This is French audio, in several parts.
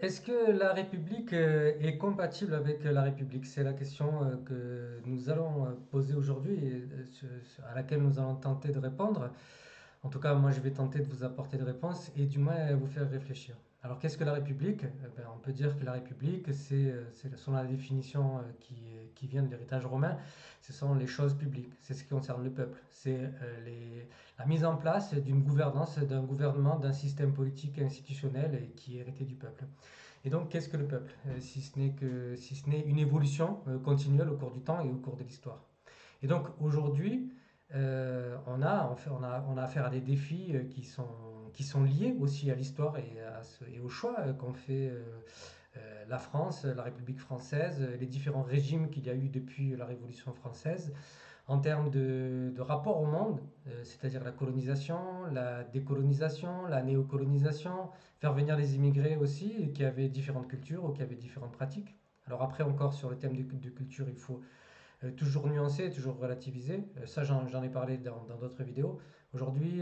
Est-ce que la République est compatible avec la République? C'est la question que nous allons poser aujourd'hui et à laquelle nous allons tenter de répondre. En tout cas, moi, je vais tenter de vous apporter des réponses et du moins vous faire réfléchir. Alors, qu'est-ce que la République? On peut dire que la République, selon la définition qui vient de l'héritage romain, ce sont les choses publiques. C'est ce qui concerne le peuple. C'est la mise en place d'une gouvernance, d'un gouvernement, d'un système politique et institutionnel qui est hérité du peuple. Et donc, qu'est-ce que le peuple? Si ce n'est une évolution continuelle au cours du temps et au cours de l'histoire. Et donc, aujourd'hui, on a affaire à des défis qui sont liés aussi à l'histoire et au choix qu'ont fait la France, la République française, les différents régimes qu'il y a eu depuis la Révolution française, en termes de rapport au monde, c'est-à-dire la colonisation, la décolonisation, la néocolonisation, faire venir les immigrés aussi, qui avaient différentes cultures ou qui avaient différentes pratiques. Alors après encore sur le thème de culture, il faut toujours nuancer, toujours relativiser. Ça, j'en ai parlé dans d'autres vidéos. Aujourd'hui,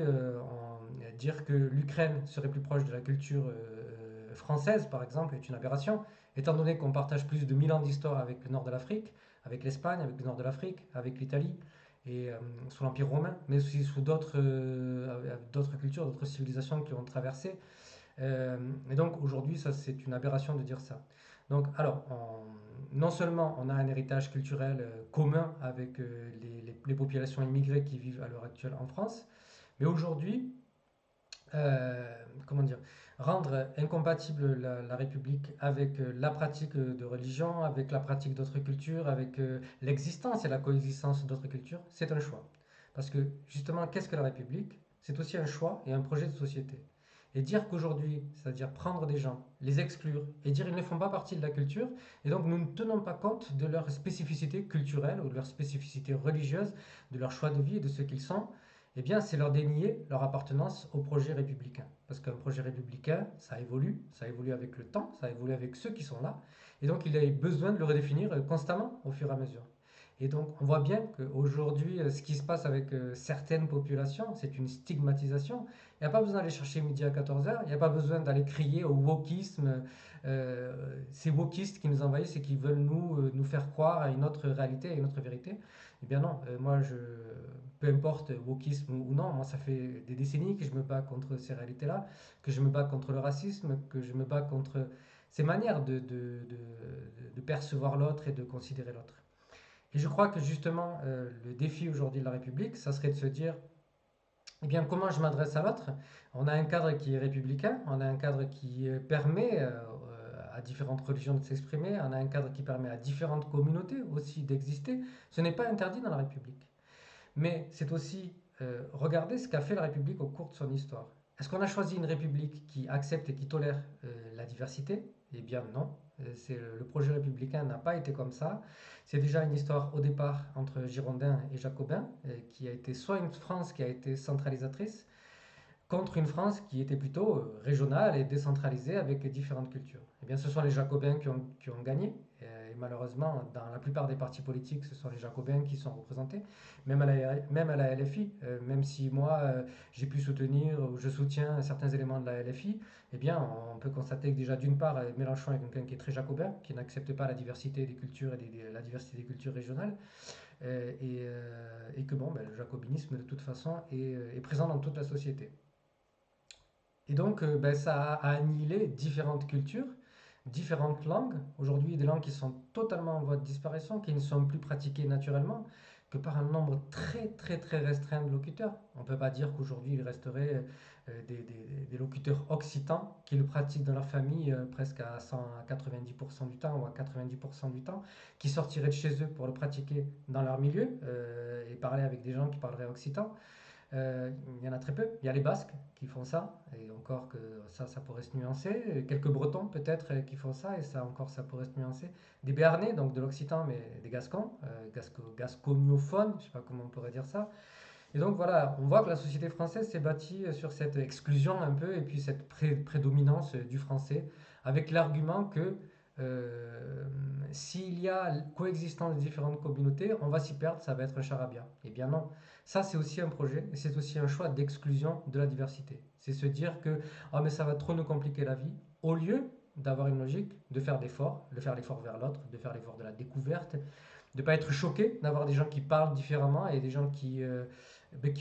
dire que l'Ukraine serait plus proche de la culture française, par exemple, est une aberration, étant donné qu'on partage plus de 1000 ans d'histoire avec le nord de l'Afrique, avec l'Espagne, avec le nord de l'Afrique, avec l'Italie, et sous l'Empire romain, mais aussi sous d'autres cultures, d'autres civilisations qui ont traversé. Et donc aujourd'hui, ça c'est une aberration de dire ça. Donc alors, non seulement on a un héritage culturel commun avec les populations immigrées qui vivent à l'heure actuelle en France, mais aujourd'hui, comment dire, rendre incompatible la République avec la pratique de religion, avec la pratique d'autres cultures, avec l'existence et la coexistence d'autres cultures, c'est un choix. Parce que justement, qu'est-ce que la République? C'est aussi un choix et un projet de société. Et dire qu'aujourd'hui, c'est-à-dire prendre des gens, les exclure et dire ils ne font pas partie de la culture, et donc nous ne tenons pas compte de leur spécificité culturelle ou de leur spécificité religieuse, de leur choix de vie et de ce qu'ils sont, eh bien, c'est leur dénier leur appartenance au projet républicain. Parce qu'un projet républicain, ça évolue avec le temps, ça évolue avec ceux qui sont là, et donc il a besoin de le redéfinir constamment au fur et à mesure. Et donc, on voit bien qu'aujourd'hui, ce qui se passe avec certaines populations, c'est une stigmatisation. Il n'y a pas besoin d'aller chercher midi à 14 heures, il n'y a pas besoin d'aller crier au wokisme. Ces wokistes qui nous envahissent et qui veulent nous faire croire à une autre réalité, à une autre vérité. Eh bien non, peu importe wokisme ou non, moi ça fait des décennies que je me bats contre ces réalités-là, que je me bats contre le racisme, que je me bats contre ces manières de percevoir l'autre et de considérer l'autre. Et je crois que justement, le défi aujourd'hui de la République, ça serait de se dire, eh bien, comment je m'adresse à l'autre? On a un cadre qui est républicain, on a un cadre qui permet à différentes religions de s'exprimer, on a un cadre qui permet à différentes communautés aussi d'exister. Ce n'est pas interdit dans la République. Mais c'est aussi regarder ce qu'a fait la République au cours de son histoire. Est-ce qu'on a choisi une République qui accepte et qui tolère la diversité? Eh bien non. Le projet républicain n'a pas été comme ça. C'est déjà une histoire au départ entre Girondins et Jacobins, qui a été soit une France qui a été centralisatrice, contre une France qui était plutôt régionale et décentralisée avec différentes cultures. Eh bien, ce sont les Jacobins qui ont gagné. Et malheureusement, dans la plupart des partis politiques, ce sont les Jacobins qui sont représentés, même à la LFI. Même si moi, j'ai pu soutenir ou je soutiens certains éléments de la LFI, eh bien, on peut constater que déjà, d'une part, Mélenchon est quelqu'un qui est très jacobin, qui n'accepte pas la diversité des cultures la diversité des cultures régionales, et que bon, ben, le jacobinisme, de toute façon, est présent dans toute la société. Et donc, ben, ça a annihilé différentes cultures, différentes langues. Aujourd'hui, des langues qui sont totalement en voie de disparition, qui ne sont plus pratiquées naturellement que par un nombre très très très restreint de locuteurs. On ne peut pas dire qu'aujourd'hui il resterait des locuteurs occitans qui le pratiquent dans leur famille presque à 100 à 90% du temps ou à 90% du temps, qui sortiraient de chez eux pour le pratiquer dans leur milieu et parler avec des gens qui parleraient occitan. Il y en a très peu. Il y a les Basques qui font ça, et encore que ça pourrait se nuancer. Quelques Bretons peut-être qui font ça, et ça encore ça pourrait se nuancer. Des Béarnais, donc de l'Occitan, mais des Gascons, gascognophones, je ne sais pas comment on pourrait dire ça. Et donc voilà, on voit que la société française s'est bâtie sur cette exclusion un peu, et puis cette prédominance du français, avec l'argument que euh, s'il y a coexistence de différentes communautés, on va s'y perdre, ça va être un charabia. Eh bien non, ça c'est aussi un projet, et c'est aussi un choix d'exclusion de la diversité. C'est se dire que oh, mais ça va trop nous compliquer la vie, au lieu d'avoir une logique de faire d'efforts, de faire l'effort vers l'autre, de faire l'effort de la découverte, de ne pas être choqué d'avoir des gens qui parlent différemment et des gens qui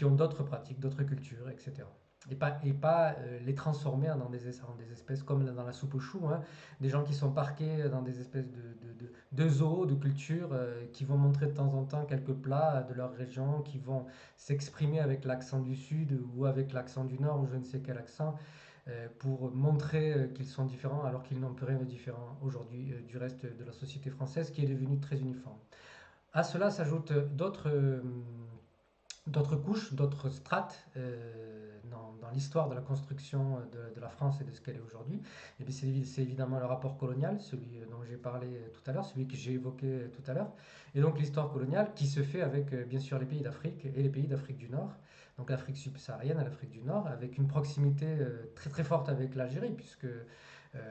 ont d'autres pratiques, d'autres cultures, etc. Et pas les transformer en des espèces comme dans la soupe aux choux, hein, des gens qui sont parqués dans des espèces de zoos, de cultures, qui vont montrer de temps en temps quelques plats de leur région, qui vont s'exprimer avec l'accent du sud ou avec l'accent du nord ou je ne sais quel accent, pour montrer qu'ils sont différents alors qu'ils n'ont plus rien de différent aujourd'hui du reste de la société française qui est devenue très uniforme. À cela s'ajoutent d'autres couches, d'autres strates dans l'histoire de la construction de la France et de ce qu'elle est aujourd'hui. Et bien c'est évidemment le rapport colonial, celui dont j'ai parlé tout à l'heure, celui que j'ai évoqué tout à l'heure. Et donc l'histoire coloniale qui se fait avec bien sûr les pays d'Afrique et les pays d'Afrique du Nord. Donc l'Afrique subsaharienne, l'Afrique du Nord, avec une proximité très très forte avec l'Algérie, puisque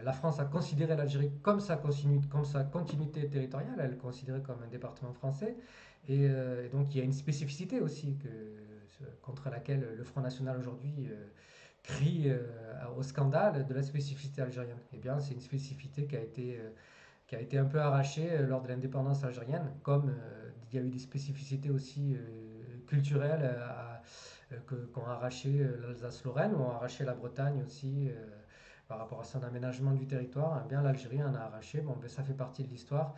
la France a considéré l'Algérie comme sa continuité territoriale, elle le considérait comme un département français. Et donc il y a une spécificité aussi contre laquelle le Front National aujourd'hui crie au scandale de la spécificité algérienne. Eh bien, c'est une spécificité qui a été un peu arrachée lors de l'indépendance algérienne, comme il y a eu des spécificités aussi culturelles qu'ont arraché l'Alsace-Lorraine ou ont arraché la Bretagne aussi par rapport à son aménagement du territoire. Eh bien, l'Algérie en a arraché. Bon, ben, ça fait partie de l'histoire.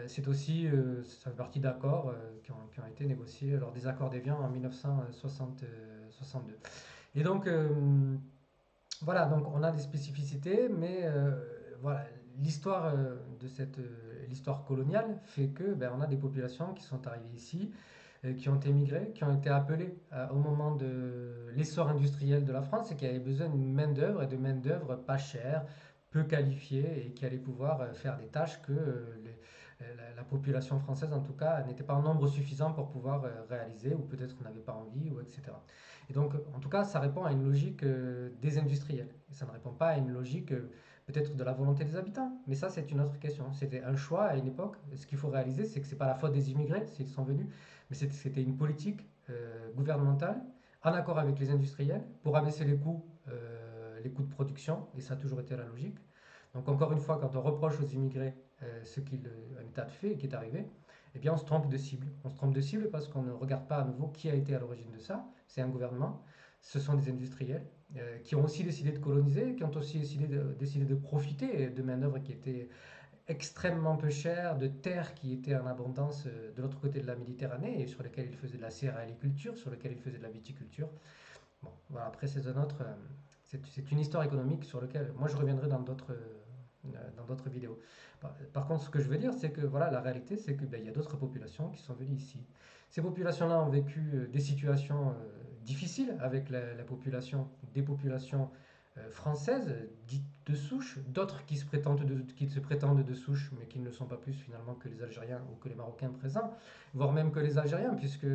C'est aussi, ça fait partie d'accords qui ont été négociés lors des accords d'Évian en 1962. Et donc, voilà, donc on a des spécificités, mais voilà, l'histoire l'histoire coloniale fait que ben, on a des populations qui sont arrivées ici, qui ont émigré, qui ont été appelées au moment de l'essor industriel de la France et qui avaient besoin d'une main-d'œuvre et de main-d'œuvre pas chère, peu qualifiée et qui allait pouvoir faire des tâches que la population française, en tout cas, n'était pas en nombre suffisant pour pouvoir réaliser, ou peut-être n'avait pas envie, ou etc. Et donc, en tout cas, ça répond à une logique des industriels. Et ça ne répond pas à une logique peut-être de la volonté des habitants. Mais ça, c'est une autre question. C'était un choix à une époque. Ce qu'il faut réaliser, c'est que ce n'est pas la faute des immigrés s'ils sont venus, mais c'était une politique gouvernementale en accord avec les industriels pour abaisser les coûts de production. Et ça a toujours été la logique. Donc, encore une fois, quand on reproche aux immigrés ce qu'un État fait et qui est arrivé, eh bien, on se trompe de cible. On se trompe de cible parce qu'on ne regarde pas à nouveau qui a été à l'origine de ça. C'est un gouvernement, ce sont des industriels qui ont aussi décidé de coloniser, qui ont aussi décidé de profiter de main-d'œuvre qui était extrêmement peu chère, de terres qui étaient en abondance de l'autre côté de la Méditerranée et sur lesquelles ils faisaient de la céréaliculture, sur lesquelles ils faisaient de la viticulture. Bon, voilà, après, c'est un autre. C'est une histoire économique sur laquelle moi je reviendrai dans d'autres vidéos. Par contre, ce que je veux dire, c'est que voilà, la réalité, c'est qu'il ben, y a d'autres populations qui sont venues ici. Ces populations-là ont vécu des situations difficiles avec des populations françaises dites de souche, d'autres qui se prétendent de souche, mais qui ne le sont pas plus finalement que les Algériens ou que les Marocains présents, voire même que les Algériens, puisque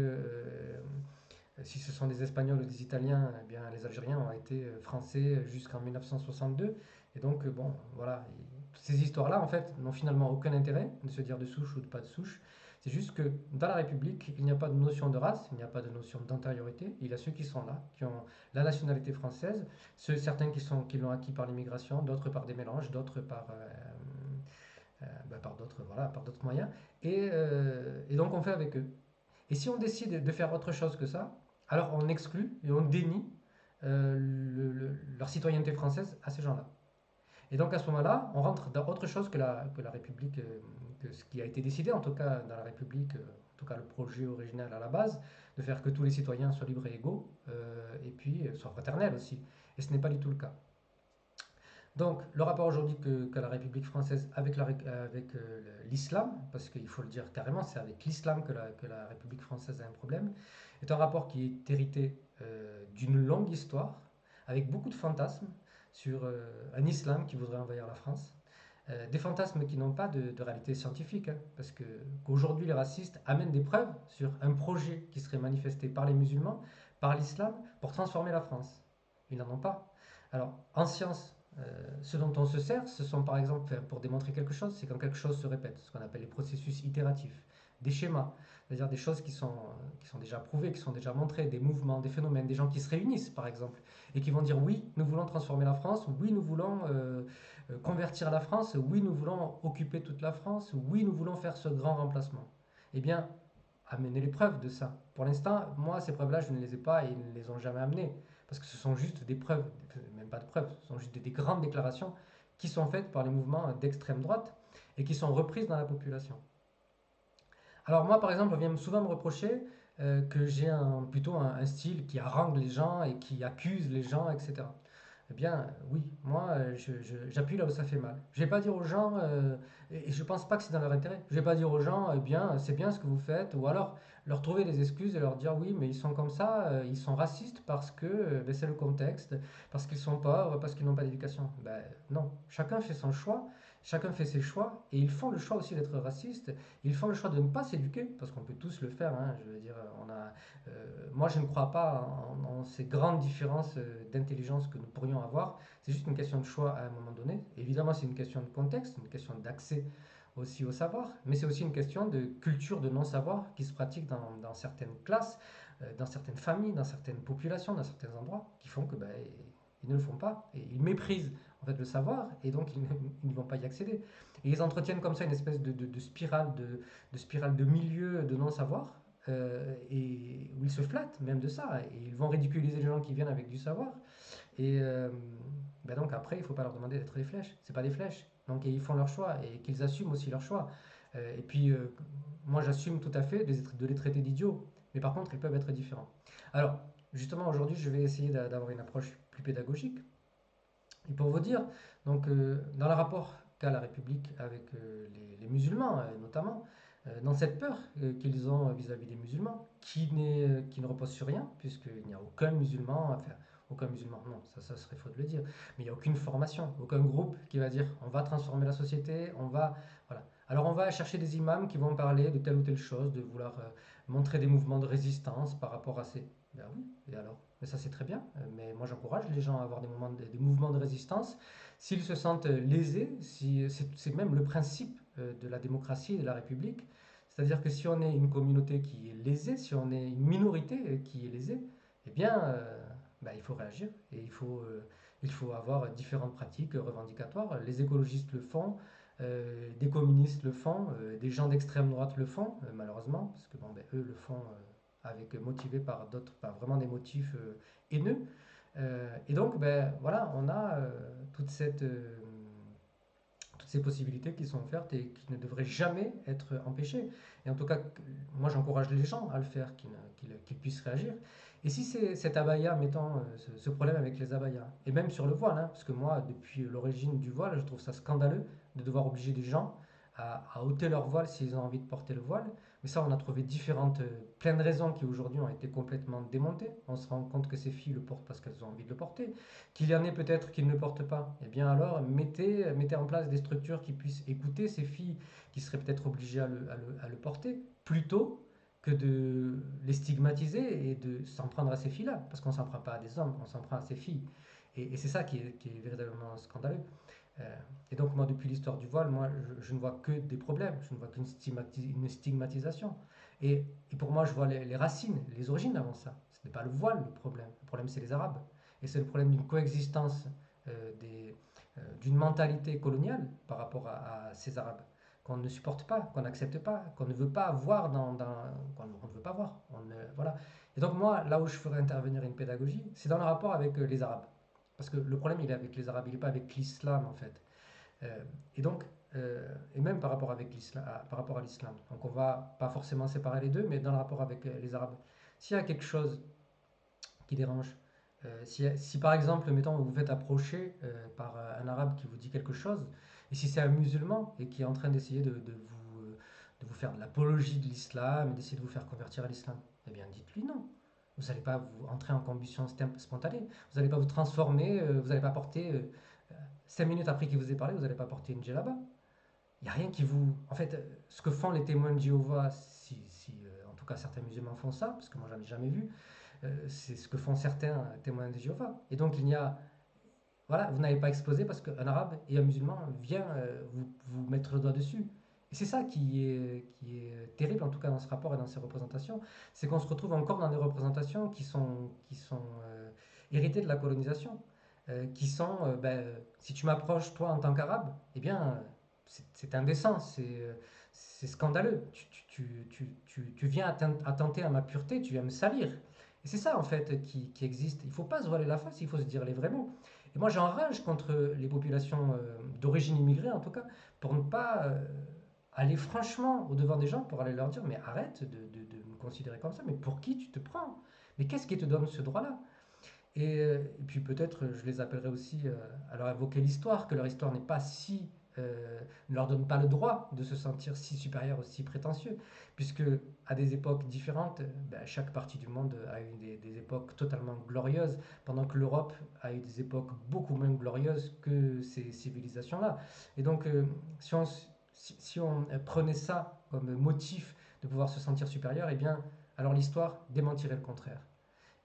si ce sont des Espagnols ou des Italiens, eh bien, les Algériens ont été français jusqu'en 1962. Et donc, bon, voilà, ces histoires-là, en fait, n'ont finalement aucun intérêt de se dire de souche ou de pas de souche. C'est juste que dans la République, il n'y a pas de notion de race, il n'y a pas de notion d'antériorité. Il y a ceux qui sont là, qui ont la nationalité française, certains qui l'ont acquis par l'immigration, d'autres par des mélanges, d'autres par d'autres voilà, par d'autres moyens. Et donc on fait avec eux. Et si on décide de faire autre chose que ça, alors on exclut et on dénie leur citoyenneté française à ces gens-là. Et donc à ce moment-là, on rentre dans autre chose que la République, que ce qui a été décidé en tout cas dans la République, en tout cas le projet original à la base, de faire que tous les citoyens soient libres et égaux, et puis soient fraternels aussi. Et ce n'est pas du tout le cas. Donc, le rapport aujourd'hui que la République française avec l'islam, parce qu'il faut le dire carrément, c'est avec l'islam que la République française a un problème, est un rapport qui est hérité d'une longue histoire, avec beaucoup de fantasmes sur un islam qui voudrait envahir la France. Des fantasmes qui n'ont pas de réalité scientifique, hein, parce que qu'aujourd'hui les racistes amènent des preuves sur un projet qui serait manifesté par les musulmans, par l'islam, pour transformer la France. Ils n'en ont pas. Alors, en science, ce dont on se sert, ce sont par exemple, pour démontrer quelque chose, c'est quand quelque chose se répète, ce qu'on appelle les processus itératifs. des schémas, c'est-à-dire des choses qui sont déjà prouvées, qui sont déjà montrées, des mouvements, des phénomènes, des gens qui se réunissent par exemple, et qui vont dire oui, nous voulons transformer la France, oui, nous voulons convertir la France, oui, nous voulons occuper toute la France, oui, nous voulons faire ce grand remplacement. Eh bien, amener les preuves de ça. Pour l'instant, moi, ces preuves-là, je ne les ai pas et ils ne les ont jamais amenées. Parce que ce sont juste des preuves, même pas de preuves, ce sont juste des grandes déclarations qui sont faites par les mouvements d'extrême droite et qui sont reprises dans la population. Alors moi, par exemple, on vient souvent me reprocher que j'ai plutôt un style qui harangue les gens et qui accuse les gens, etc. Eh bien, oui, moi, j'appuie là où ça fait mal. Je vais pas dire aux gens, et je pense pas que c'est dans leur intérêt, je vais pas dire aux gens, eh bien, c'est bien ce que vous faites, ou alors leur trouver des excuses et leur dire, oui, mais ils sont comme ça, ils sont racistes parce que ben, c'est le contexte, parce qu'ils sont pauvres, parce qu'ils n'ont pas d'éducation. Ben, non, chacun fait son choix, chacun fait ses choix, et ils font le choix aussi d'être racistes, ils font le choix de ne pas s'éduquer, parce qu'on peut tous le faire, hein, je veux dire, moi, je ne crois pas en ces grandes différences d'intelligence que nous pourrions avoir. C'est juste une question de choix à un moment donné. Évidemment, c'est une question de contexte, une question d'accès aussi au savoir, mais c'est aussi une question de culture de non-savoir qui se pratique dans certaines classes, dans certaines familles, dans certaines populations, dans certains endroits, qui font que ben, ils ne le font pas et ils méprisent en fait le savoir et donc ils ne vont pas y accéder. Et ils entretiennent comme ça une espèce de spirale de milieu de non-savoir et où ils se flattent même de ça, et ils vont ridiculiser les gens qui viennent avec du savoir. Et ben donc après, il ne faut pas leur demander d'être des flèches, c'est pas des flèches. Donc ils font leur choix et qu'ils assument aussi leur choix. Et puis moi j'assume tout à fait de les traiter d'idiots, mais par contre ils peuvent être différents. Alors justement aujourd'hui je vais essayer d'avoir une approche plus pédagogique. Et pour vous dire, donc dans le rapport qu'a la République avec les musulmans notamment, dans cette peur qu'ils ont vis-à-vis des musulmans, qui ne repose sur rien, puisqu'il n'y a aucun musulman, enfin, aucun musulman, non, ça serait faux de le dire, mais il n'y a aucune formation, aucun groupe qui va dire on va transformer la société, on va. Voilà. Alors on va chercher des imams qui vont parler de telle ou telle chose, de vouloir montrer des mouvements de résistance par rapport à ces. Ben oui, et alors? Mais ça c'est très bien, mais moi j'encourage les gens à avoir des mouvements de résistance s'ils se sentent lésés, si, c'est même le principe de la démocratie et de la République. C'est-à-dire que si on est une communauté qui est lésée, si on est une minorité qui est lésée, eh bien, bah, il faut réagir et il faut avoir différentes pratiques revendicatoires. Les écologistes le font, des communistes le font, des gens d'extrême droite le font, malheureusement, parce que bon, ben, eux le font motivés par d'autres, par vraiment des motifs haineux. Et donc, ben, voilà, on a toutes ces possibilités qui sont offertes et qui ne devraient jamais être empêchées. Et en tout cas, moi j'encourage les gens à le faire, qu'ils puissent réagir. Et si c'est cet abaya, mettons ce problème avec les abayas, et même sur le voile, hein, parce que moi, depuis l'origine du voile, je trouve ça scandaleux de devoir obliger des gens à ôter leur voile s'ils ont envie de porter le voile. Mais ça, on a trouvé plein de raisons qui aujourd'hui ont été complètement démontées. On se rend compte que ces filles le portent parce qu'elles ont envie de le porter. Qu'il y en ait peut-être qui ne le portent pas. Eh bien alors, mettez en place des structures qui puissent écouter ces filles qui seraient peut-être obligées à le porter, plutôt que de les stigmatiser et de s'en prendre à ces filles-là. Parce qu'on ne s'en prend pas à des hommes, on s'en prend à ces filles. Et c'est ça qui est véritablement scandaleux. Euh, et donc moi, depuis l'histoire du voile, moi, je ne vois que des problèmes, je ne vois qu'une une stigmatisation. Et pour moi, je vois les racines, les origines avant ça. Ce n'est pas le voile le problème. Le problème, c'est les Arabes. Et c'est le problème d'une coexistence, d'une mentalité coloniale par rapport à ces Arabes qu'on ne supporte pas, qu'on n'accepte pas, qu'on ne veut pas voir qu'on ne veut pas voir. Voilà. Et donc moi, là où je ferais intervenir une pédagogie, c'est dans le rapport avec les Arabes. Parce que le problème, il est avec les Arabes, il n'est pas avec l'islam en fait. Et donc, et même par rapport à l'islam. Donc on va pas forcément séparer les deux, mais dans le rapport avec les Arabes. S'il y a quelque chose qui dérange, si par exemple, mettons, vous vous faites approcher par un arabe qui vous dit quelque chose, et si c'est un musulman et qui est en train d'essayer de vous faire de l'apologie de l'islam, et d'essayer de vous faire convertir à l'islam, eh bien dites-lui non. Vous n'allez pas vous entrer en combustion spontanée, vous n'allez pas vous transformer, vous n'allez pas porter 5 minutes après qu'il vous ait parlé, vous n'allez pas porter une djellaba. Il n'y a rien qui vous. En fait, ce que font les témoins de Jéhovah, si en tout cas certains musulmans font ça, parce que moi j'en ai jamais vu, c'est ce que font certains témoins de Jéhovah. Et donc il n'y a. Voilà, vous n'avez pas explosé parce qu'un arabe et un musulman vient vous mettre le doigt dessus. Et c'est ça qui est terrible, en tout cas dans ce rapport et dans ces représentations, c'est qu'on se retrouve encore dans des représentations qui sont héritées de la colonisation, qui sont, si tu m'approches, toi, en tant qu'arabe, eh bien, c'est indécent, c'est scandaleux. Tu viens attenter à ma pureté, tu viens me salir. Et c'est ça, en fait, qui existe. Il ne faut pas se voiler la face, il faut se dire les vrais mots. Et moi, j'enrage contre les populations d'origine immigrée, en tout cas, pour ne pas aller franchement au-devant des gens pour aller leur dire, mais arrête de me considérer comme ça, mais pour qui tu te prends? Mais qu'est-ce qui te donne ce droit-là? Et puis peut-être je les appellerai aussi à leur évoquer l'histoire, que leur histoire n'est pas si, ne leur donne pas le droit de se sentir si supérieur ou si prétentieux, puisque à des époques différentes, chaque partie du monde a eu des époques totalement glorieuses, pendant que l'Europe a eu des époques beaucoup moins glorieuses que ces civilisations-là. Et donc si on prenait ça comme motif de pouvoir se sentir supérieur, eh bien alors l'histoire démentirait le contraire.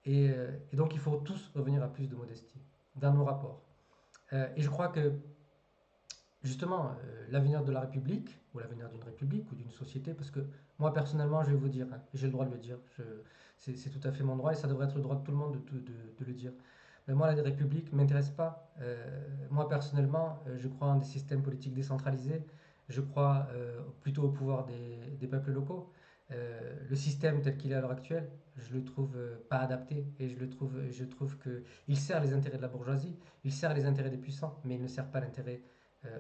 Et donc il faut tous revenir à plus de modestie dans nos rapports. Et je crois que justement, l'avenir de la République, ou l'avenir d'une République, ou d'une société, parce que moi personnellement, je vais vous dire, hein, et j'ai le droit de le dire, c'est tout à fait mon droit, et ça devrait être le droit de tout le monde de le dire. Mais moi, la République ne m'intéresse pas. Moi personnellement, je crois en des systèmes politiques décentralisés, je crois plutôt au pouvoir des peuples locaux. Le système tel qu'il est à l'heure actuelle, je le trouve pas adapté, et je trouve que il sert les intérêts de la bourgeoisie, il sert les intérêts des puissants, mais il ne sert pas l'intérêt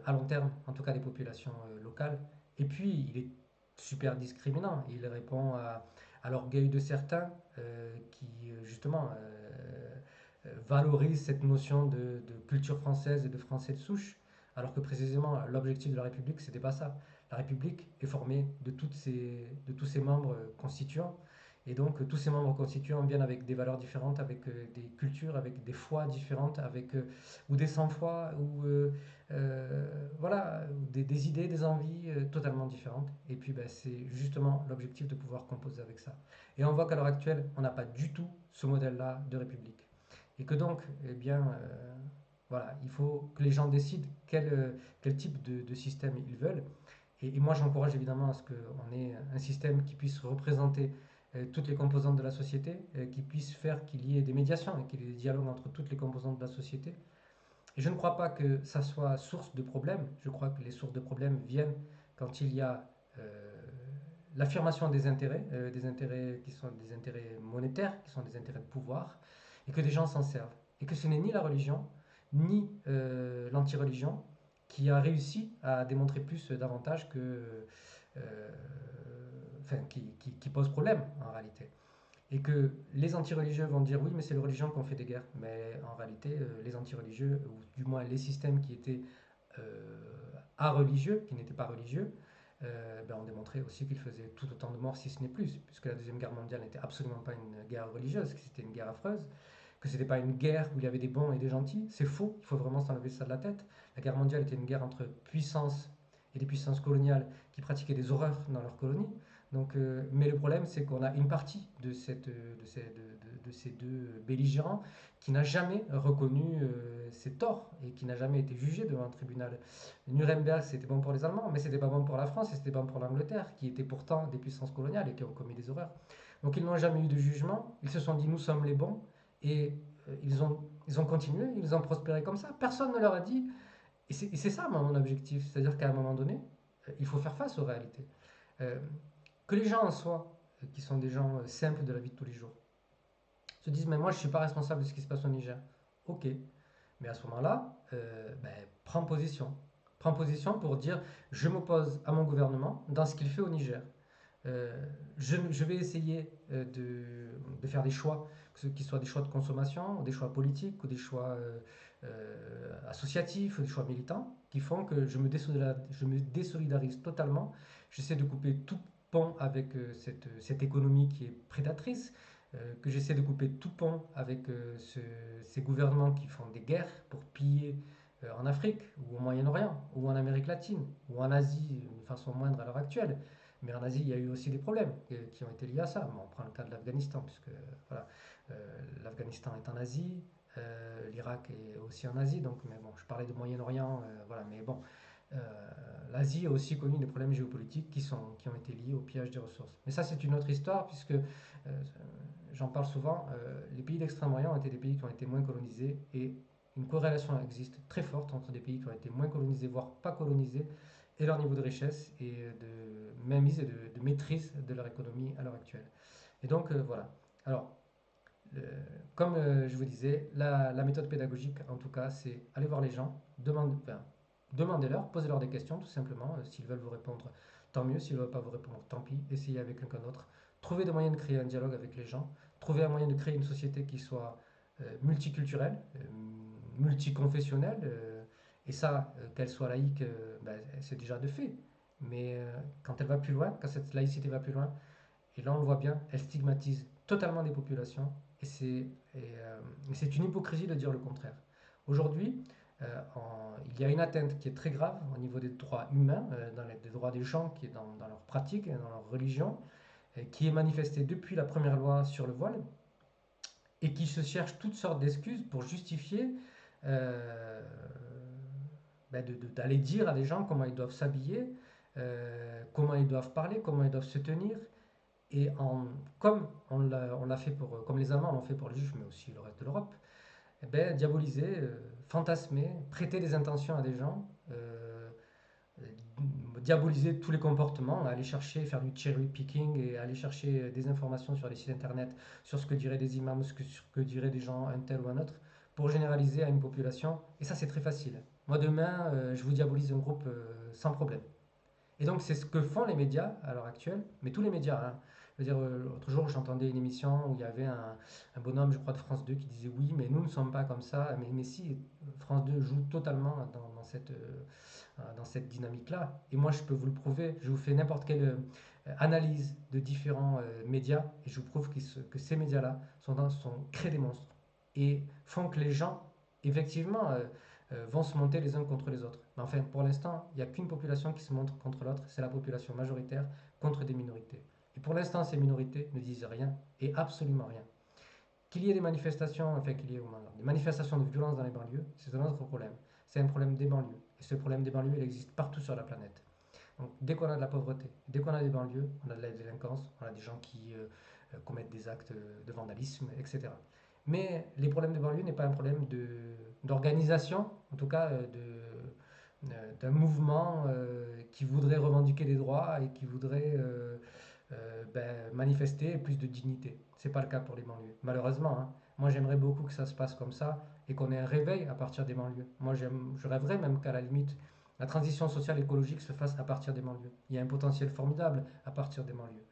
à long terme, en tout cas des populations locales. Et puis, il est super discriminant. Il répond à l'orgueil de certains qui, justement, valorisent cette notion de culture française et de français de souche, alors que précisément, l'objectif de la République, c'était pas ça. La République est formée de tous ses membres constituants. Et donc, tous ces membres constituants viennent avec des valeurs différentes, avec des cultures, avec des foi différentes, avec ou des sans-foi, ou voilà, des idées, des envies totalement différentes. Et puis c'est justement l'objectif de pouvoir composer avec ça. Et on voit qu'à l'heure actuelle, on n'a pas du tout ce modèle-là de république. Et que donc, eh bien, voilà, il faut que les gens décident quel type de système ils veulent. Et moi, j'encourage évidemment à ce qu'on ait un système qui puisse représenter toutes les composantes de la société, qui puisse faire qu'il y ait des médiations et qu'il y ait des dialogues entre toutes les composantes de la société. Et je ne crois pas que ça soit source de problèmes. Je crois que les sources de problèmes viennent quand il y a l'affirmation des intérêts qui sont des intérêts monétaires, qui sont des intérêts de pouvoir, et que des gens s'en servent. Et que ce n'est ni la religion, ni l'anti-religion qui a réussi à démontrer plus d'avantages euh, enfin, qui pose problème en réalité. Et que les antireligieux vont dire oui, mais c'est les religions qui ont fait des guerres. Mais en réalité, les antireligieux, ou du moins les systèmes qui étaient religieux, qui n'étaient pas religieux, ont démontré aussi qu'ils faisaient tout autant de morts, si ce n'est plus, puisque la Deuxième Guerre mondiale n'était absolument pas une guerre religieuse, que c'était une guerre affreuse, que c'était pas une guerre où il y avait des bons et des gentils. C'est faux, il faut vraiment s'enlever ça de la tête. La guerre mondiale était une guerre entre puissances et des puissances coloniales qui pratiquaient des horreurs dans leurs colonies. Donc, mais le problème, c'est qu'on a une partie de ces deux belligérants qui n'a jamais reconnu ses torts et qui n'a jamais été jugé devant un tribunal. Nuremberg, c'était bon pour les Allemands, mais c'était pas bon pour la France et c'était bon pour l'Angleterre, qui étaient pourtant des puissances coloniales et qui ont commis des horreurs. Donc ils n'ont jamais eu de jugement, ils se sont dit nous sommes les bons et ils ont continué, ils ont prospéré comme ça. Personne ne leur a dit, et c'est ça mon objectif, c'est-à-dire qu'à un moment donné, il faut faire face aux réalités. Euh, que les gens en soi, qui sont des gens simples de la vie de tous les jours, se disent mais moi je ne suis pas responsable de ce qui se passe au Niger. Ok, mais à ce moment-là, prends position. Prends position pour dire je m'oppose à mon gouvernement dans ce qu'il fait au Niger. Je vais essayer de faire des choix, que ce qui soient des choix de consommation, ou des choix politiques, ou des choix associatifs, ou des choix militants, qui font que je me désolidarise totalement. J'essaie de couper tout pont avec cette économie qui est prédatrice, que j'essaie de couper tout pont avec ces gouvernements qui font des guerres pour piller en Afrique, ou au Moyen-Orient, ou en Amérique latine, ou en Asie, de façon moindre à l'heure actuelle. Mais en Asie, il y a eu aussi des problèmes qui ont été liés à ça. Bon, on prend le cas de l'Afghanistan, puisque voilà, l'Afghanistan est en Asie, l'Irak est aussi en Asie. Donc, mais bon, je parlais de Moyen-Orient, voilà. Mais bon, Euh, L'Asie a aussi connu des problèmes géopolitiques qui ont été liés au pillage des ressources. Mais ça, c'est une autre histoire, puisque j'en parle souvent, les pays d'Extrême-Orient ont été des pays qui ont été moins colonisés, et une corrélation existe très forte entre des pays qui ont été moins colonisés, voire pas colonisés, et leur niveau de richesse et de mainmise et de maîtrise de leur économie à l'heure actuelle. Et donc, voilà. Alors, euh, comme je vous disais, la méthode pédagogique, en tout cas, c'est aller voir les gens, enfin, demandez-leur, posez-leur des questions, tout simplement. S'ils veulent vous répondre, tant mieux. S'ils ne veulent pas vous répondre, tant pis. Essayez avec quelqu'un d'autre. Trouvez des moyens de créer un dialogue avec les gens. Trouvez un moyen de créer une société qui soit multiculturelle, multiconfessionnelle. Et ça, qu'elle soit laïque, ben, c'est déjà de fait. Mais quand elle va plus loin, quand cette laïcité va plus loin, et là, on le voit bien, elle stigmatise totalement des populations et c'est une hypocrisie de dire le contraire. Aujourd'hui, il y a une atteinte qui est très grave au niveau des droits humains, des droits des gens qui est dans leur pratique, dans leur religion, qui est manifestée depuis la première loi sur le voile et qui se cherche toutes sortes d'excuses pour justifier euh, d'aller dire à des gens comment ils doivent s'habiller, comment ils doivent parler, comment ils doivent se tenir. Et comme on l'a fait comme les Allemands l'ont fait pour les Juifs, mais aussi le reste de l'Europe, eh ben, diaboliser, fantasmer, prêter des intentions à des gens, diaboliser tous les comportements, aller chercher, faire du cherry picking et aller chercher des informations sur les sites internet, sur ce que diraient des imams, sur ce que diraient des gens, un tel ou un autre, pour généraliser à une population. Et ça, c'est très facile. Moi, demain, je vous diabolise un groupe sans problème. Et donc, c'est ce que font les médias à l'heure actuelle, mais tous les médias, hein. Je veux dire, l'autre jour, j'entendais une émission où il y avait un bonhomme, je crois, de France 2 qui disait oui, mais nous ne sommes pas comme ça. Mais si, France 2 joue totalement dans cette dynamique-là. Et moi, je peux vous le prouver. Je vous fais n'importe quelle analyse de différents médias et je vous prouve que ces médias-là créent des monstres et font que les gens, effectivement, vont se monter les uns contre les autres. Mais enfin, pour l'instant, il n'y a qu'une population qui se monte contre l'autre, c'est la population majoritaire contre des minorités. Et pour l'instant, ces minorités ne disent rien et absolument rien. Qu'il y ait des manifestations, enfin qu'il y ait des manifestations de violence dans les banlieues, c'est un autre problème. C'est un problème des banlieues. Et ce problème des banlieues, il existe partout sur la planète. Donc dès qu'on a de la pauvreté, dès qu'on a des banlieues, on a de la délinquance, on a des gens qui commettent des actes de vandalisme, etc. Mais les problèmes des banlieues n'est pas un problème d'organisation, en tout cas d'un mouvement qui voudrait revendiquer des droits et qui voudrait manifester plus de dignité. C'est pas le cas pour les banlieues, malheureusement, hein. Moi, j'aimerais beaucoup que ça se passe comme ça et qu'on ait un réveil à partir des banlieues. Moi, je rêverais même qu'à la limite, la transition sociale et écologique se fasse à partir des banlieues. Il y a un potentiel formidable à partir des banlieues.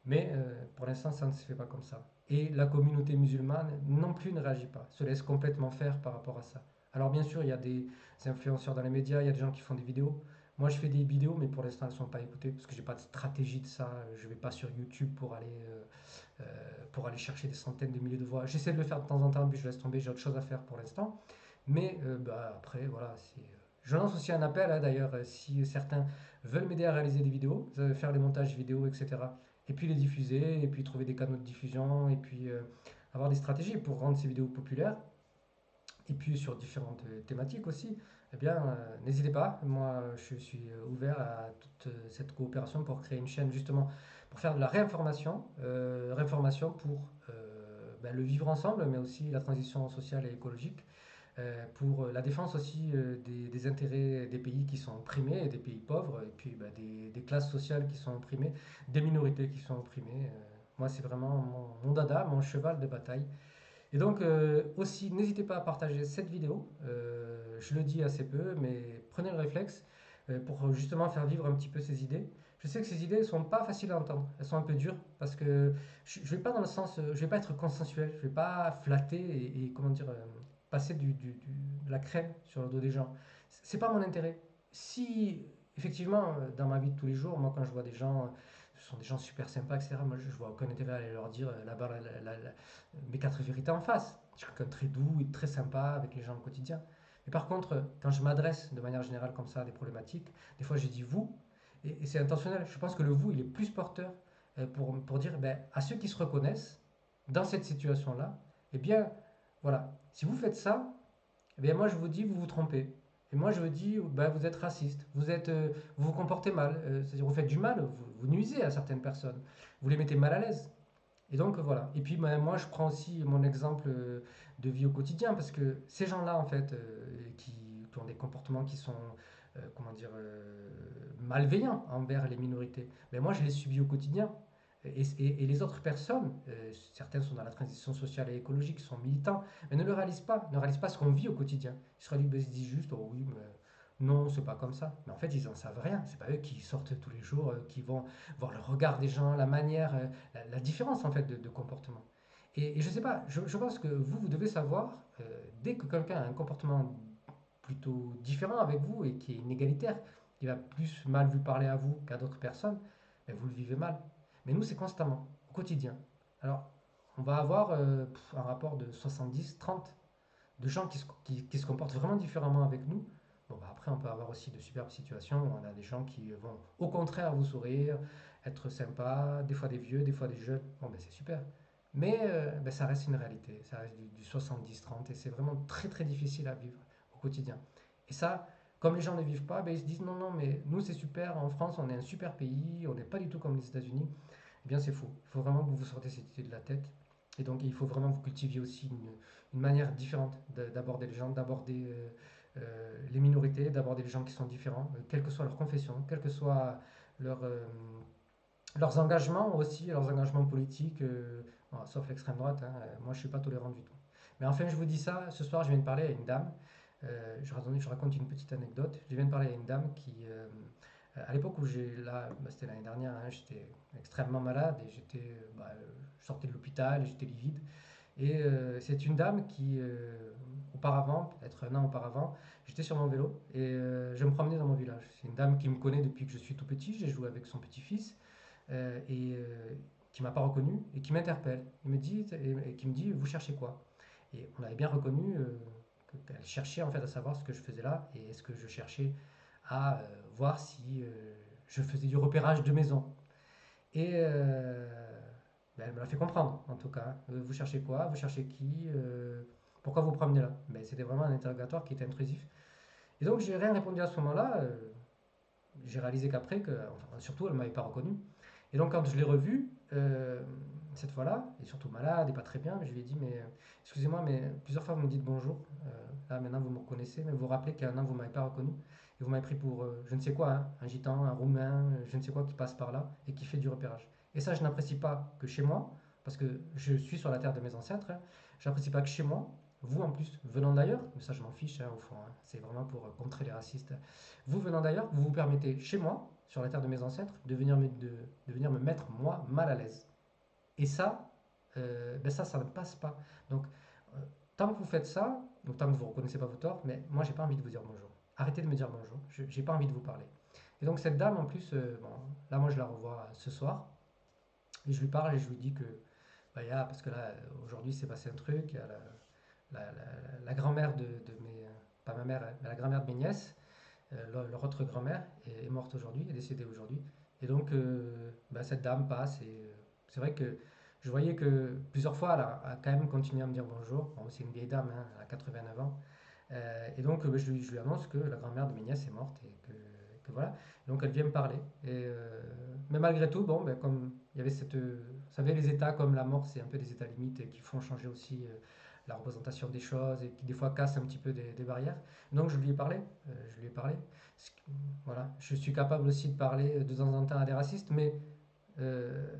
Mais pour l'instant, ça ne se fait pas comme ça. Et la communauté musulmane non plus ne réagit pas, se laisse complètement faire par rapport à ça. Alors bien sûr, il y a des influenceurs dans les médias, il y a des gens qui font des vidéos. Moi, je fais des vidéos, mais pour l'instant, elles ne sont pas écoutées parce que j'ai pas de stratégie de ça. Je ne vais pas sur YouTube pour aller chercher des centaines de milliers de voix. J'essaie de le faire de temps en temps, puis je laisse tomber. J'ai autre chose à faire pour l'instant. Mais après, voilà. Je lance aussi un appel, hein, d'ailleurs, si certains veulent m'aider à réaliser des vidéos, faire les montages vidéo, etc. Et puis les diffuser, et puis trouver des canaux de diffusion, et puis avoir des stratégies pour rendre ces vidéos populaires, et puis sur différentes thématiques aussi, eh bien, n'hésitez pas. Moi, je suis ouvert à toute cette coopération pour créer une chaîne justement pour faire de la réinformation pour le vivre ensemble, mais aussi la transition sociale et écologique, pour la défense aussi des intérêts des pays qui sont opprimés, des pays pauvres, et puis des classes sociales qui sont opprimées, des minorités qui sont opprimées. Moi, c'est vraiment mon dada, mon cheval de bataille. Et donc aussi, n'hésitez pas à partager cette vidéo. Je le dis assez peu, mais prenez le réflexe pour justement faire vivre un petit peu ces idées. Je sais que ces idées ne sont pas faciles à entendre. Elles sont un peu dures parce que je ne vais pas dans le sens, je vais pas être consensuel, je ne vais pas flatter et comment dire, passer de la crème sur le dos des gens. C'est pas mon intérêt. Si effectivement, dans ma vie de tous les jours, moi quand je vois des gens, ce sont des gens super sympas, etc. Moi je vois aucun intérêt à aller leur dire là-bas mes quatre vérités en face. Je suis quelqu'un de très doux et de très sympa avec les gens au quotidien. Mais par contre, quand je m'adresse de manière générale comme ça à des problématiques, des fois j'ai dit vous, et c'est intentionnel. Je pense que le vous, il est plus porteur pour dire à ceux qui se reconnaissent dans cette situation-là, eh bien, voilà, si vous faites ça, eh bien moi je vous dis, vous vous trompez. Et moi, je me dis, ben, vous êtes raciste, vous vous comportez mal, c'est-à-dire vous faites du mal, vous nuisez à certaines personnes, vous les mettez mal à l'aise. Et donc voilà. Et puis ben, moi, je prends aussi mon exemple de vie au quotidien, parce que ces gens-là, en fait, qui ont des comportements qui sont, comment dire, malveillants envers les minorités, mais moi, je les subis au quotidien. Et les autres personnes, certaines sont dans la transition sociale et écologique, sont militants, mais ne réalisent pas ce qu'on vit au quotidien. Ils se disent juste, oh oui, mais non, c'est pas comme ça. Mais en fait, ils en savent rien. C'est pas eux qui sortent tous les jours, qui vont voir le regard des gens, la manière, la différence en fait de comportement. Et je sais pas, je pense que vous devez savoir, dès que quelqu'un a un comportement plutôt différent avec vous et qui est inégalitaire, qui va plus mal vous parler à vous qu'à d'autres personnes, ben, vous le vivez mal. Mais nous, c'est constamment, au quotidien. Alors, on va avoir un rapport de 70-30 de gens qui se comportent vraiment différemment avec nous. Bon, bah, après, on peut avoir aussi de superbes situations où on a des gens qui vont au contraire vous sourire, être sympas, des fois des vieux, des fois des jeunes. Bon, ben, c'est super. Mais ben, ça reste une réalité, ça reste du 70-30 et c'est vraiment très très difficile à vivre au quotidien. Et ça, comme les gens ne vivent pas, ben, ils se disent non, non, mais nous c'est super, en France on est un super pays, on n'est pas du tout comme les États-Unis. Eh bien, c'est faux. Il faut vraiment que vous vous sortez cette idée de la tête. Et donc, il faut vraiment que vous cultiviez aussi une manière différente d'aborder les gens, d'aborder les minorités, d'aborder les gens qui sont différents, quelle que soit leur confession, quels que soient leur, leurs engagements aussi, leurs engagements politiques, bon, sauf l'extrême droite. Hein, moi, je ne suis pas tolérant du tout. Mais enfin, je vous dis ça, ce soir, je viens de parler à une dame. Je raconte une petite anecdote. Je viens de parler à une dame qui, à l'époque où bah, c'était l'année dernière, hein, j'étais extrêmement malade et je sortais de l'hôpital, j'étais livide. Et c'est une dame qui, auparavant, peut-être un an auparavant, j'étais sur mon vélo et je me promenais dans mon village. C'est une dame qui me connaît depuis que je suis tout petit, j'ai joué avec son petit-fils et qui m'a pas reconnu et qui m'interpelle. Et qui me dit, vous cherchez quoi? Et on avait bien reconnu qu'elle cherchait en fait à savoir ce que je faisais là et est-ce que je cherchais à voir si je faisais du repérage de maison. Et ben, elle me l'a fait comprendre, en tout cas. Vous cherchez quoi? Vous cherchez qui? Pourquoi vous promenez là? Mais c'était vraiment un interrogatoire qui était intrusif. Et donc, j'ai rien répondu à ce moment-là. J'ai réalisé qu'après, enfin, surtout, elle ne m'avait pas reconnu. Et donc, quand je l'ai revue, cette fois-là, et surtout malade et pas très bien, je lui ai dit, mais excusez-moi, mais plusieurs fois vous me dites bonjour. Là, maintenant, vous me reconnaissez, mais vous vous rappelez qu'il y a un an, vous ne m'avez pas reconnu. Et vous m'avez pris pour je ne sais quoi, hein, un gitan, un roumain, je ne sais quoi qui passe par là et qui fait du repérage. Et ça, je n'apprécie pas que chez moi, parce que je suis sur la terre de mes ancêtres, hein, je n'apprécie pas que chez moi, vous en plus, venant d'ailleurs, mais ça je m'en fiche hein, au fond, hein, c'est vraiment pour contrer les racistes. Vous venant d'ailleurs, vous vous permettez chez moi, sur la terre de mes ancêtres, de venir me mettre moi mal à l'aise. Et ça, ben ça ne passe pas. Donc, euh, tant que vous faites ça, donc tant que vous ne reconnaissez pas vos torts, mais moi j'ai pas envie de vous dire bonjour. Arrêtez de me dire bonjour, j'ai pas envie de vous parler. Et donc cette dame en plus, bon, là moi je la revois ce soir, et je lui parle et je lui dis que, bah, parce que là aujourd'hui c'est passé un truc, il y a la grand-mère de mes, pas ma mère, mais la grand-mère de mes nièces, leur autre grand-mère est morte aujourd'hui, est décédée aujourd'hui. Et donc, bah, cette dame passe et c'est vrai que je voyais que plusieurs fois, elle a quand même continué à me dire bonjour. Bon, c'est une vieille dame, hein, elle a 89 ans. Et donc, je lui annonce que la grand-mère de mes nièces est morte et que voilà. Donc, elle vient me parler. Mais malgré tout, bon, ben, comme il y avait vous savez, les États comme la mort, c'est un peu des États limites qui font changer aussi la représentation des choses et qui des fois cassent un petit peu des barrières. Donc, je lui ai parlé. Je lui ai parlé. Voilà. Je suis capable aussi de parler de temps en temps à des racistes, euh,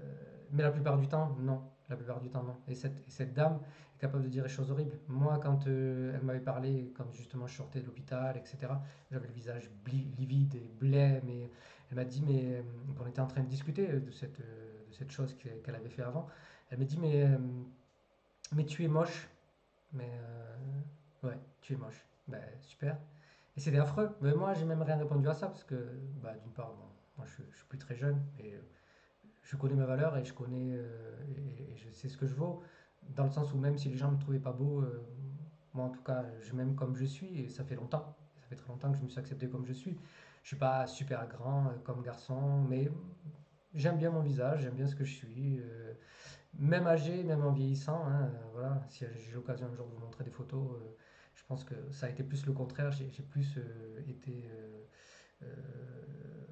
mais la plupart du temps, non. La plupart du temps, non. Et cette dame est capable de dire des choses horribles. Moi, quand elle m'avait parlé, quand justement je sortais de l'hôpital, etc., j'avais le visage livide et blême. Et elle m'a dit, mais qu'on était en train de discuter de cette chose qu'elle avait fait avant. Elle m'a dit, mais tu es moche. Mais ouais, tu es moche. Ben, super. Et c'était affreux. Mais moi, j'ai même rien répondu à ça parce que, bah, d'une part, bon, moi, je suis plus très jeune et je connais ma valeur et je connais et je sais ce que je vaux. Dans le sens où même si les gens me trouvaient pas beau, moi en tout cas, je m'aime comme je suis et ça fait longtemps. Ça fait très longtemps que je me suis accepté comme je suis. Je suis pas super grand comme garçon, mais j'aime bien mon visage, j'aime bien ce que je suis. Même âgé, même en vieillissant, hein, voilà. Si j'ai l'occasion un jour de vous montrer des photos, Je pense que ça a été plus le contraire. J'ai plus été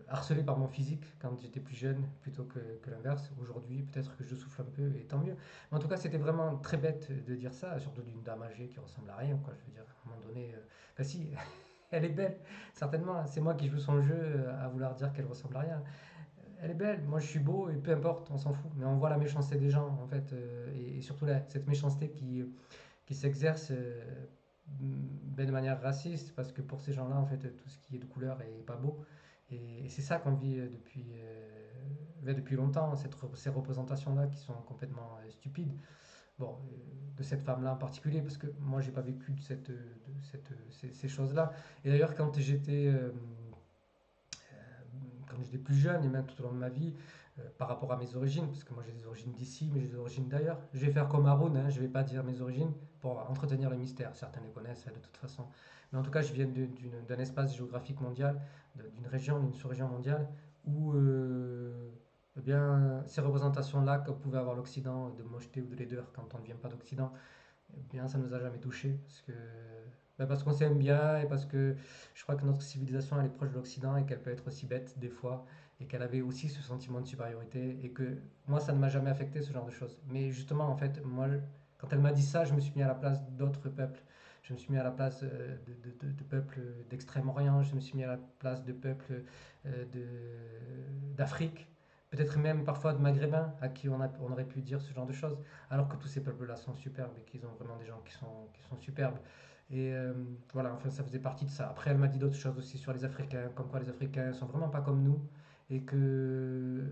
harcelé par mon physique quand j'étais plus jeune plutôt que l'inverse. Aujourd'hui, peut-être que je souffle un peu et tant mieux. Mais en tout cas, c'était vraiment très bête de dire ça, surtout d'une dame âgée qui ressemble à rien, quoi. Je veux dire, à un moment donné, enfin si, elle est belle, certainement. C'est moi qui joue son jeu à vouloir dire qu'elle ressemble à rien. Elle est belle, moi je suis beau et peu importe, on s'en fout. Mais on voit la méchanceté des gens, en fait, et surtout cette méchanceté qui s'exerce ben, de manière raciste, parce que pour ces gens-là, en fait, tout ce qui est de couleur est pas beau. Et c'est ça qu'on vit ben, depuis longtemps, ces représentations-là qui sont complètement stupides. Bon, de cette femme-là en particulier, parce que moi j'ai pas vécu ces choses-là. Et d'ailleurs, quand j'étais plus jeune et même tout au long de ma vie, par rapport à mes origines, parce que moi j'ai des origines d'ici, mais j'ai des origines d'ailleurs. Je vais faire comme Haroun, hein, je vais pas dire mes origines pour entretenir le mystère. Certains les connaissent de toute façon. Mais en tout cas, je viens d'un espace géographique mondial, d'une région, d'une sous-région mondiale, où eh bien, ces représentations-là que pouvait avoir l'Occident de mocheté ou de laideur quand on ne vient pas d'Occident, eh bien, ça ne nous a jamais touchés. Parce qu'on s'aime bien et parce que je crois que notre civilisation elle est proche de l'Occident et qu'elle peut être aussi bête des fois et qu'elle avait aussi ce sentiment de supériorité et que moi ça ne m'a jamais affecté ce genre de choses. Mais justement en fait moi quand elle m'a dit ça je me suis mis à la place d'autres peuples. Je me suis mis à la place de peuples d'Extrême-Orient, je me suis mis à la place de peuples d'Afrique, peut-être même parfois de Maghrébins à qui on aurait pu dire ce genre de choses, alors que tous ces peuples-là sont superbes et qu'ils ont vraiment des gens qui sont superbes. Et voilà, enfin, ça faisait partie de ça. Après, elle m'a dit d'autres choses aussi sur les Africains, comme quoi les Africains sont vraiment pas comme nous et qu'ils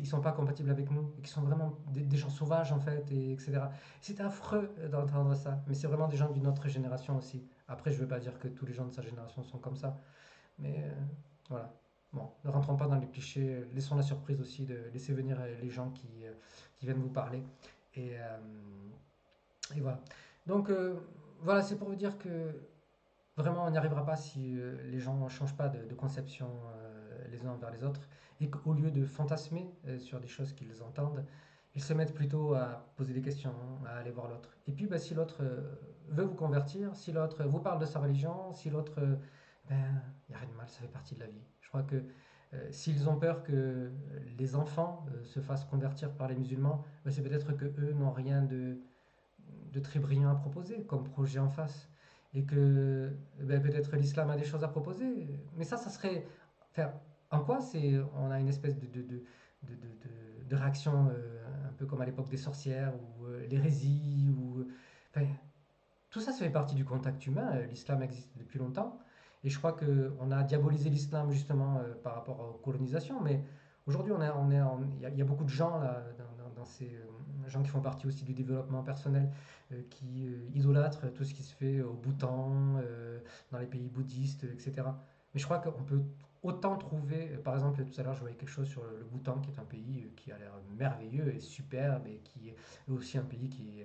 sont pas compatibles avec nous et qu'ils sont vraiment des gens sauvages en fait, et etc. C'était affreux d'entendre ça, mais c'est vraiment des gens d'une autre génération aussi. Après, je veux pas dire que tous les gens de sa génération sont comme ça, mais voilà. Bon, ne rentrons pas dans les clichés, laissons la surprise aussi de laisser venir les gens qui viennent vous parler. Et, euh, et voilà. Donc voilà, c'est pour vous dire que vraiment on n'y arrivera pas si les gens ne changent pas de conception les uns envers les autres et qu'au lieu de fantasmer sur des choses qu'ils entendent, ils se mettent plutôt à poser des questions, à aller voir l'autre. Et puis bah, si l'autre veut vous convertir, si l'autre vous parle de sa religion, si l'autre... ben, il n'y a rien de mal, ça fait partie de la vie. Je crois que s'ils ont peur que les enfants se fassent convertir par les musulmans, ben, c'est peut-être que eux n'ont rien de très brillant à proposer comme projet en face. Et que ben, peut-être l'islam a des choses à proposer. Mais ça serait. Enfin, en quoi on a une espèce de réaction un peu comme à l'époque des sorcières ou l'hérésie ou. Enfin, tout ça, ça fait partie du contact humain. L'islam existe depuis longtemps. Et je crois qu'on a diabolisé l'islam justement par rapport aux colonisations. Mais aujourd'hui, il y a beaucoup de gens là, dans ces gens qui font partie aussi du développement personnel, qui idolâtrent tout ce qui se fait au Bhoutan, dans les pays bouddhistes, etc. Mais je crois qu'on peut autant trouver, par exemple, tout à l'heure, je voyais quelque chose sur le Bhoutan, qui est un pays qui a l'air merveilleux et superbe, et qui est aussi un pays qui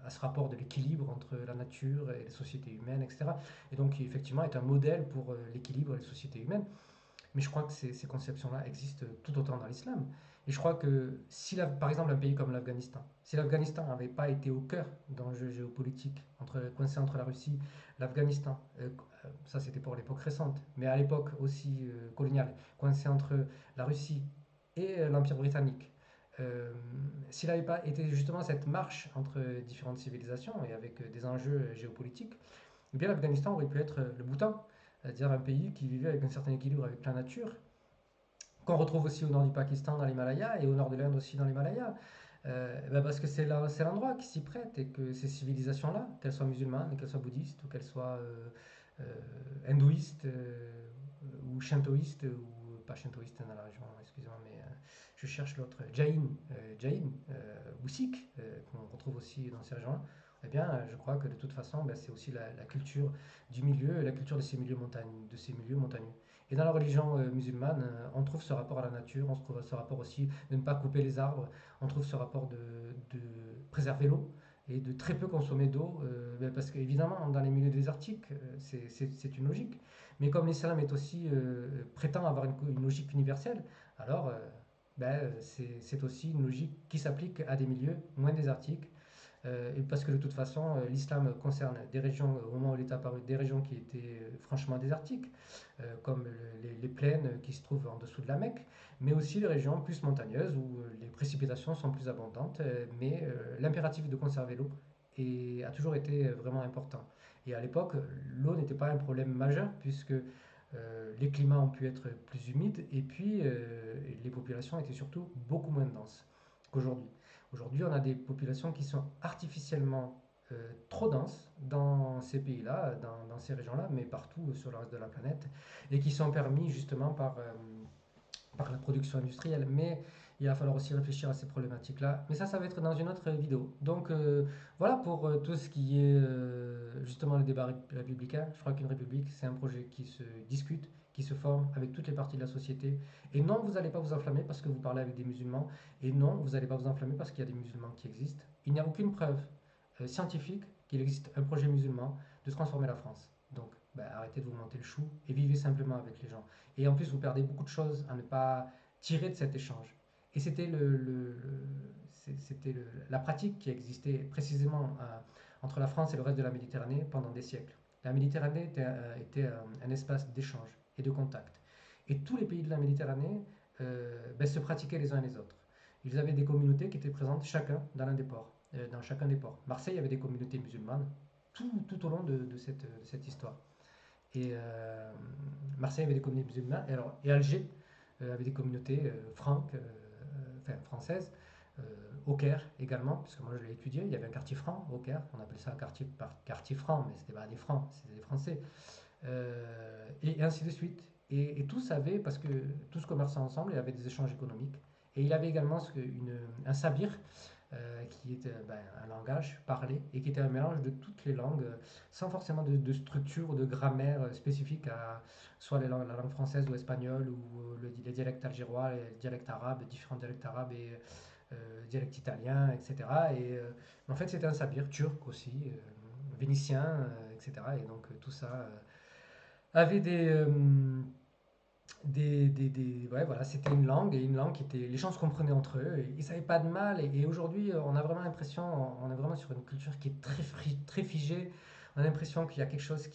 à ce rapport de l'équilibre entre la nature et les sociétés humaines, etc. Et donc, qui effectivement est un modèle pour l'équilibre et les sociétés humaines. Mais je crois que ces conceptions-là existent tout autant dans l'islam. Et je crois que si, par exemple, un pays comme l'Afghanistan, si l'Afghanistan n'avait pas été au cœur d'enjeux géopolitiques, coincé entre la Russie, l'Afghanistan, ça c'était pour l'époque récente, mais à l'époque aussi coloniale, coincé entre la Russie et l'Empire britannique, euh, s'il n'avait pas été justement cette marche entre différentes civilisations et avec des enjeux géopolitiques, eh bien l'Afghanistan aurait pu être le Bhoutan, c'est-à-dire un pays qui vivait avec un certain équilibre avec la nature, qu'on retrouve aussi au nord du Pakistan dans l'Himalaya et au nord de l'Inde aussi dans l'Himalaya. Ben parce que c'est l'endroit qui s'y prête et que ces civilisations-là, qu'elles soient musulmanes, qu'elles soient bouddhistes, ou qu'elles soient hindouistes ou shintoïstes, ou pas shintoïstes dans la région, excusez-moi, mais je cherche l'autre, Jain ou sikh, qu'on retrouve aussi dans ces régions-là, eh bien, je crois que de toute façon, ben, c'est aussi la culture du milieu, la culture de ces milieux montagneux. Et dans la religion musulmane, on trouve ce rapport à la nature, on trouve ce rapport aussi de ne pas couper les arbres, on trouve ce rapport de préserver l'eau et de très peu consommer d'eau, ben parce qu'évidemment, dans les milieux désertiques, c'est une logique. Mais comme l'islam est aussi prétend avoir une logique universelle, alors ben, c'est aussi une logique qui s'applique à des milieux moins désertiques, Et parce que de toute façon, l'islam concerne des régions, au moment où il est apparu, des régions qui étaient franchement désertiques, comme les plaines qui se trouvent en dessous de la Mecque, mais aussi les régions plus montagneuses où les précipitations sont plus abondantes, mais l'impératif de conserver l'eau a toujours été vraiment important. Et à l'époque, l'eau n'était pas un problème majeur puisque les climats ont pu être plus humides et puis les populations étaient surtout beaucoup moins denses qu'aujourd'hui. Aujourd'hui, on a des populations qui sont artificiellement trop denses dans ces pays-là, dans ces régions-là, mais partout sur le reste de la planète, et qui sont permis justement par la production industrielle. Mais il va falloir aussi réfléchir à ces problématiques-là. Mais ça va être dans une autre vidéo. Donc voilà pour tout ce qui est justement le débat républicain. Je crois qu'une république, c'est un projet qui se discute, qui se forme avec toutes les parties de la société. Et non, vous n'allez pas vous enflammer parce que vous parlez avec des musulmans. Et non, vous n'allez pas vous enflammer parce qu'il y a des musulmans qui existent. Il n'y a aucune preuve scientifique qu'il existe un projet musulman de transformer la France. Donc, ben, arrêtez de vous monter le chou et vivez simplement avec les gens. Et en plus, vous perdez beaucoup de choses à ne pas tirer de cet échange. Et c'était la pratique qui existait précisément entre la France et le reste de la Méditerranée pendant des siècles. La Méditerranée était un espace d'échange et de contact. Et tous les pays de la Méditerranée ben, se pratiquaient les uns les autres. Ils avaient des communautés qui étaient présentes chacun dans l'un des ports, dans chacun des ports. Marseille avait des communautés musulmanes tout au long de cette histoire. Et Marseille avait des communautés musulmanes, et Alger avait des communautés franques, enfin françaises, au Caire également, puisque moi je l'ai étudié, il y avait un quartier franc au Caire, on appelait ça un quartier franc, mais c'était pas des francs, c'était des Français, et ainsi de suite. Et tous avaient, parce que tous commerçaient ensemble et avaient des échanges économiques. Et il avait également un sabir, qui était ben, un langage parlé et qui était un mélange de toutes les langues, sans forcément de structure ou de grammaire spécifique à soit la langue française ou espagnole ou les dialectes algérois, les dialectes arabes, différents dialectes arabes et dialectes italiens, etc. Et en fait, c'était un sabir turc aussi, vénitien, etc. Et donc tout ça avait ouais, voilà, c'était une langue et une langue qui était, les gens se comprenaient entre eux et ils savaient pas de mal. Et aujourd'hui, on a vraiment l'impression, on est vraiment sur une culture qui est très figée. On a l'impression qu'il y a quelque chose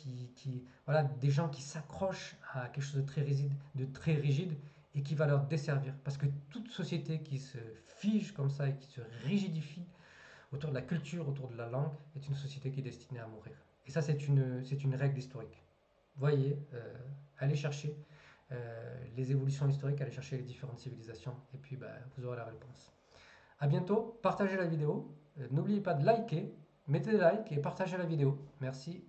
voilà, des gens qui s'accrochent à quelque chose de très rigide et qui va leur desservir. Parce que toute société qui se fige comme ça et qui se rigidifie autour de la culture, autour de la langue, est une société qui est destinée à mourir. Et ça, c'est une règle historique. Voyez, allez chercher les évolutions historiques, allez chercher les différentes civilisations, et puis bah, vous aurez la réponse. A bientôt, partagez la vidéo, n'oubliez pas de liker, mettez des likes et partagez la vidéo. Merci.